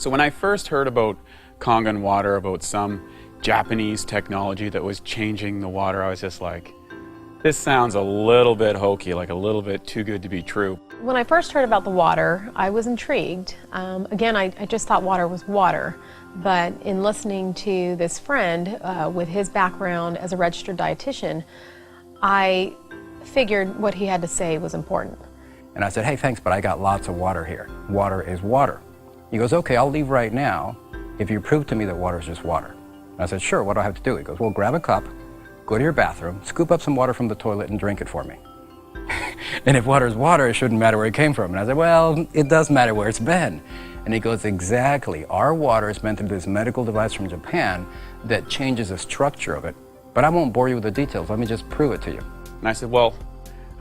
So when I first heard about Kangen Water, about some Japanese technology that was changing the water, I was just like, this sounds a little bit hokey, like a little bit too good to be true. When I first heard about the water, I was intrigued. Again, I just thought water was water. But in listening to this friend with his background as a registered dietitian, I figured what he had to say was important. And I said, hey, thanks, but I got lots of water here. Water is water. He goes, okay, I'll leave right now if you prove to me that water is just water. And I said, sure, what do I have to do? He goes, well, grab a cup, go to your bathroom, scoop up some water from the toilet and drink it for me. And if water is water, it shouldn't matter where it came from. And I said, well, it does matter where it's been. And he goes, exactly. Our water is meant through this medical device from Japan that changes the structure of it. But I won't bore you with the details. Let me just prove it to you. And I said, well,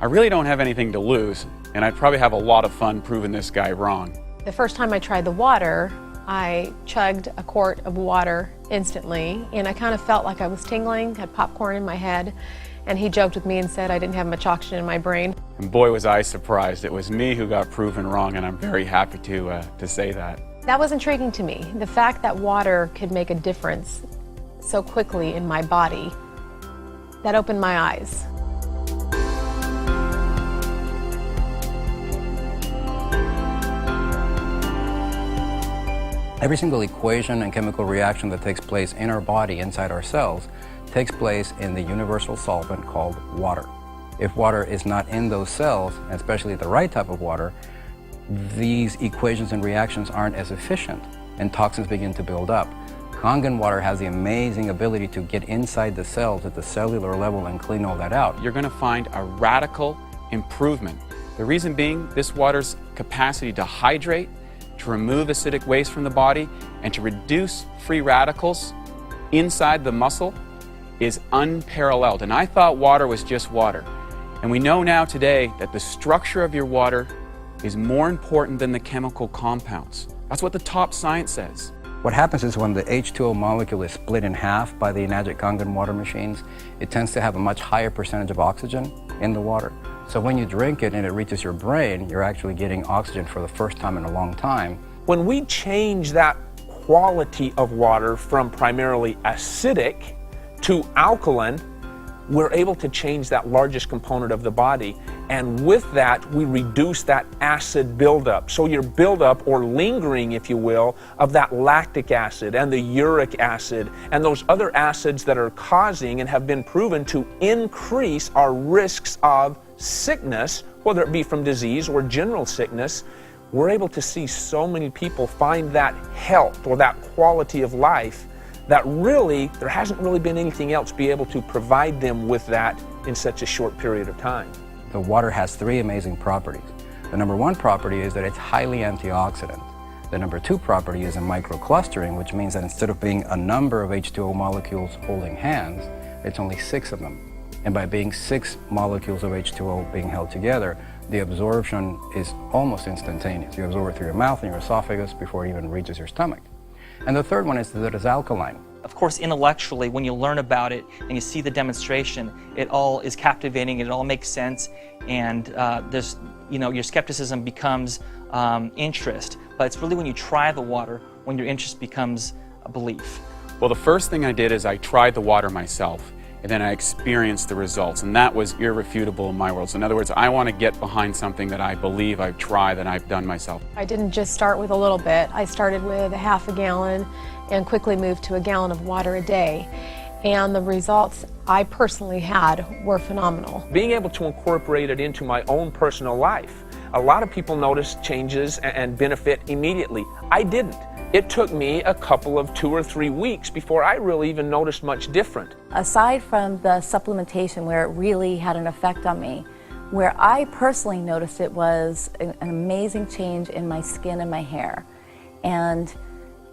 I really don't have anything to lose, and I'd probably have a lot of fun proving this guy wrong. The first time I tried the water, I chugged a quart of water instantly, and I kind of felt like I was tingling, had popcorn in my head, and he joked with me and said I didn't have much oxygen in my brain. And boy, was I surprised. It was me who got proven wrong, and I'm very happy to say that. That was intriguing to me. The fact that water could make a difference so quickly in my body, that opened my eyes. Every single equation and chemical reaction that takes place in our body, inside our cells, takes place in the universal solvent called water. If water is not in those cells, and especially the right type of water, these equations and reactions aren't as efficient, and toxins begin to build up. Kangen water has the amazing ability to get inside the cells at the cellular level and clean all that out. You're going to find a radical improvement. The reason being, this water's capacity to hydrate, to remove acidic waste from the body, and to reduce free radicals inside the muscle is unparalleled. And I thought water was just water. And we know now today that the structure of your water is more important than the chemical compounds. That's what the top science says. What happens is when the H2O molecule is split in half by the Enagic Kangen water machines, it tends to have a much higher percentage of oxygen in the water. So when you drink it and it reaches your brain, you're actually getting oxygen for the first time in a long time. When we change that quality of water from primarily acidic to alkaline, we're able to change that largest component of the body. And with that, we reduce that acid buildup. So your buildup, or lingering, if you will, of that lactic acid and the uric acid and those other acids that are causing and have been proven to increase our risks of sickness, whether it be from disease or general sickness, we're able to see so many people find that health or that quality of life that really, there hasn't really been anything else be able to provide them with that in such a short period of time. The water has three amazing properties. The number one property is that it's highly antioxidant. The number two property is a microclustering, which means that instead of being a number of H2O molecules holding hands, it's only 6 of them. And by being 6 molecules of H2O being held together, the absorption is almost instantaneous. You absorb it through your mouth and your esophagus before it even reaches your stomach. And the third one is that it's alkaline. Of course, intellectually, when you learn about it and you see the demonstration, it all is captivating, it all makes sense, and your skepticism becomes interest. But it's really when you try the water when your interest becomes a belief. Well, the first thing I did is I tried the water myself, and then I experienced the results, and that was irrefutable in my world. So in other words, I want to get behind something that I believe I've tried, that I've done myself. I didn't just start with a little bit. I started with a half a gallon and quickly moved to a gallon of water a day. And the results I personally had were phenomenal. Being able to incorporate it into my own personal life. A lot of people notice changes and benefit immediately. I didn't. It took me a couple of 2 or 3 weeks before I really even noticed much different. Aside from the supplementation where it really had an effect on me, where I personally noticed it was an amazing change in my skin and my hair. And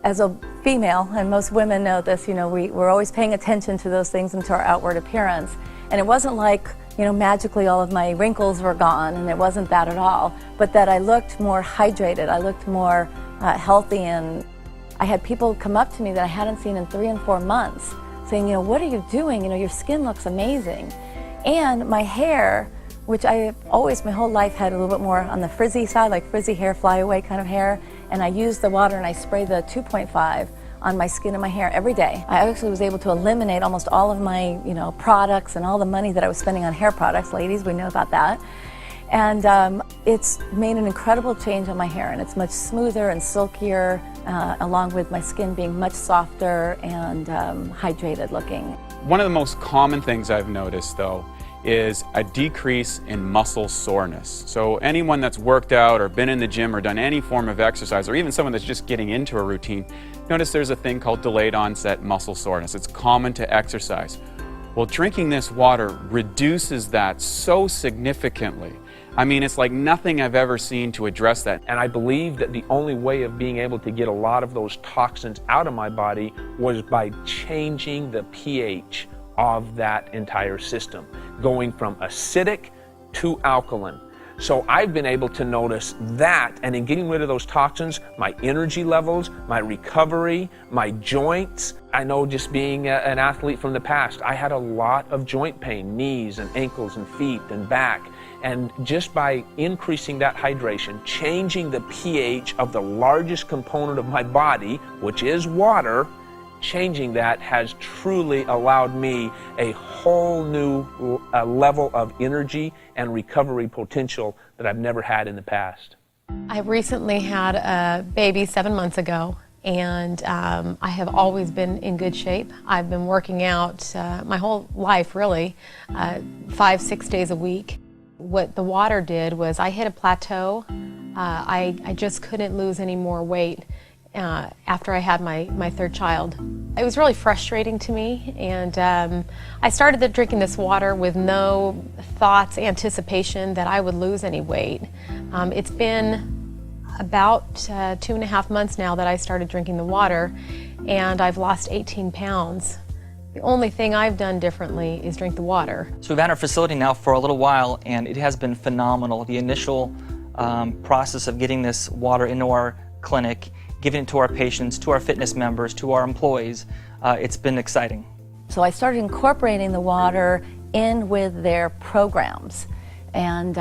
as a female, and most women know this, we're always paying attention to those things and to our outward appearance. And it wasn't like, magically all of my wrinkles were gone, and it wasn't that at all, but that I looked more hydrated, I looked more healthy, and I had people come up to me that I hadn't seen in 3 and 4 months saying, what are you doing? Your skin looks amazing. And my hair, which I always, my whole life, had a little bit more on the frizzy side, like frizzy hair, flyaway kind of hair, and I use the water and I spray the 2.5 on my skin and my hair every day. I actually was able to eliminate almost all of my, products and all the money that I was spending on hair products. Ladies, we know about that. And it's made an incredible change on my hair, and it's much smoother and silkier, along with my skin being much softer and hydrated looking. One of the most common things I've noticed, though, is a decrease in muscle soreness. So anyone that's worked out or been in the gym or done any form of exercise, or even someone that's just getting into a routine, notice there's a thing called delayed onset muscle soreness. It's common to exercise. Well, drinking this water reduces that so significantly. I mean, it's like nothing I've ever seen to address that. And I believe that the only way of being able to get a lot of those toxins out of my body was by changing the pH of that entire system, going from acidic to alkaline. So I've been able to notice that, and in getting rid of those toxins, my energy levels, my recovery, my joints. I know just being an athlete from the past, I had a lot of joint pain, knees and ankles and feet and back. And just by increasing that hydration, changing the pH of the largest component of my body, which is water, changing that has truly allowed me a whole new level of energy and recovery potential that I've never had in the past. I recently had a baby 7 months ago, and I have always been in good shape. I've been working out my whole life, really, 5-6 days a week. What the water did was I hit a plateau. I just couldn't lose any more weight after I had my third child. It was really frustrating to me, and I started drinking this water with no thoughts, anticipation that I would lose any weight. It's been about 2.5 months now that I started drinking the water, and I've lost 18 pounds. The only thing I've done differently is drink the water. So we've had our facility now for a little while, and it has been phenomenal. The initial process of getting this water into our clinic, giving it to our patients, to our fitness members, to our employees, it's been exciting. So I started incorporating the water in with their programs and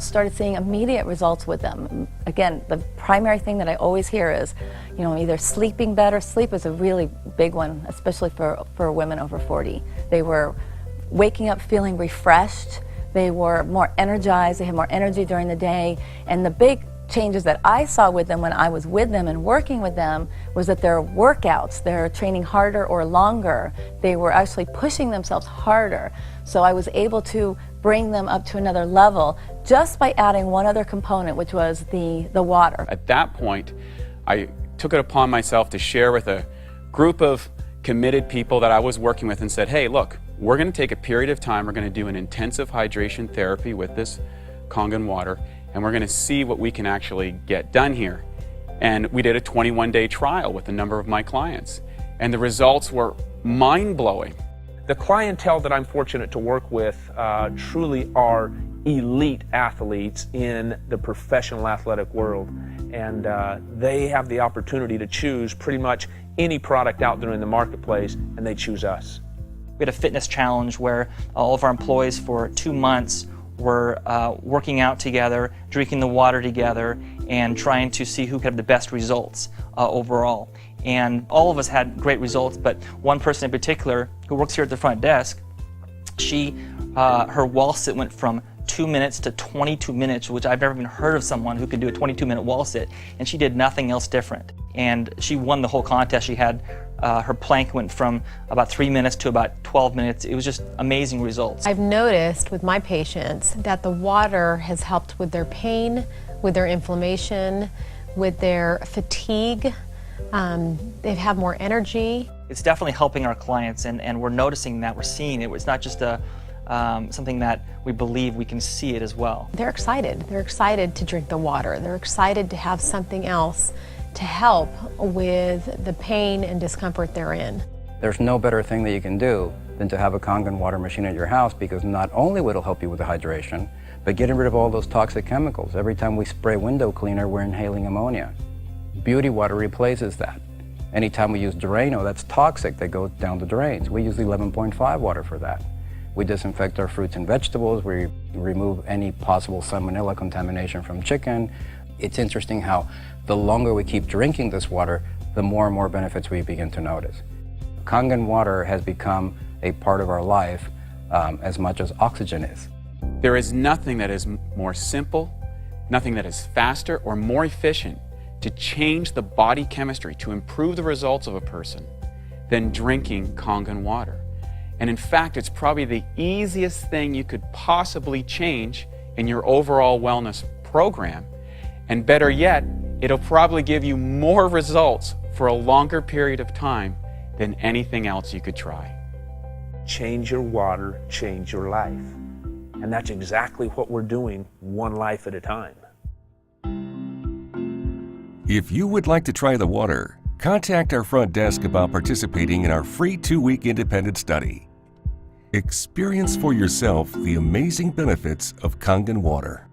started seeing immediate results with them. Again, the primary thing that I always hear is, either sleeping better. Sleep is a really big one, especially for women over 40. They were waking up feeling refreshed. They were more energized. They had more energy during the day. And the big changes that I saw with them when I was with them and working with them was that their workouts, they're training harder or longer. They were actually pushing themselves harder. So I was able to bring them up to another level just by adding one other component, which was the water. At that point, I took it upon myself to share with a group of committed people that I was working with and said, hey, look, we're going to take a period of time, we're going to do an intensive hydration therapy with this Kangen water, and we're going to see what we can actually get done here. And we did a 21-day trial with a number of my clients, and the results were mind-blowing. The clientele that I'm fortunate to work with truly are elite athletes in the professional athletic world, and they have the opportunity to choose pretty much any product out there in the marketplace, and they choose us. We had a fitness challenge where all of our employees for 2 months were working out together, drinking the water together, and trying to see who could have the best results overall. And all of us had great results, but one person in particular who works here at the front desk, her wall sit went from 2 minutes to 22 minutes, which I've never even heard of someone who could do a 22-minute wall sit, and she did nothing else different. And she won the whole contest. She had her plank went from about 3 minutes to about 12 minutes. It was just amazing results. I've noticed with my patients that the water has helped with their pain, with their inflammation, with their fatigue. They have more energy. It's definitely helping our clients, and we're noticing that, we're seeing it. It's not just something that we believe, we can see it as well. They're excited. They're excited to drink the water. They're excited to have something else to help with the pain and discomfort they're in. There's no better thing that you can do than to have a Kangen water machine at your house, because not only will it help you with the hydration, but getting rid of all those toxic chemicals. Every time we spray window cleaner, we're inhaling ammonia. Beauty water replaces that. Anytime we use Drano, that's toxic, that goes down the drains. We use 11.5 water for that. We disinfect our fruits and vegetables. We remove any possible salmonella contamination from chicken. It's interesting how the longer we keep drinking this water, the more and more benefits we begin to notice. Kangen water has become a part of our life as much as oxygen is. There is nothing that is more simple, nothing that is faster or more efficient to change the body chemistry, to improve the results of a person, than drinking Kangen water. And in fact, it's probably the easiest thing you could possibly change in your overall wellness program. And better yet, it'll probably give you more results for a longer period of time than anything else you could try. Change your water, change your life. And that's exactly what we're doing, one life at a time. If you would like to try the water, contact our front desk about participating in our free 2-week independent study. Experience for yourself the amazing benefits of Kangen water.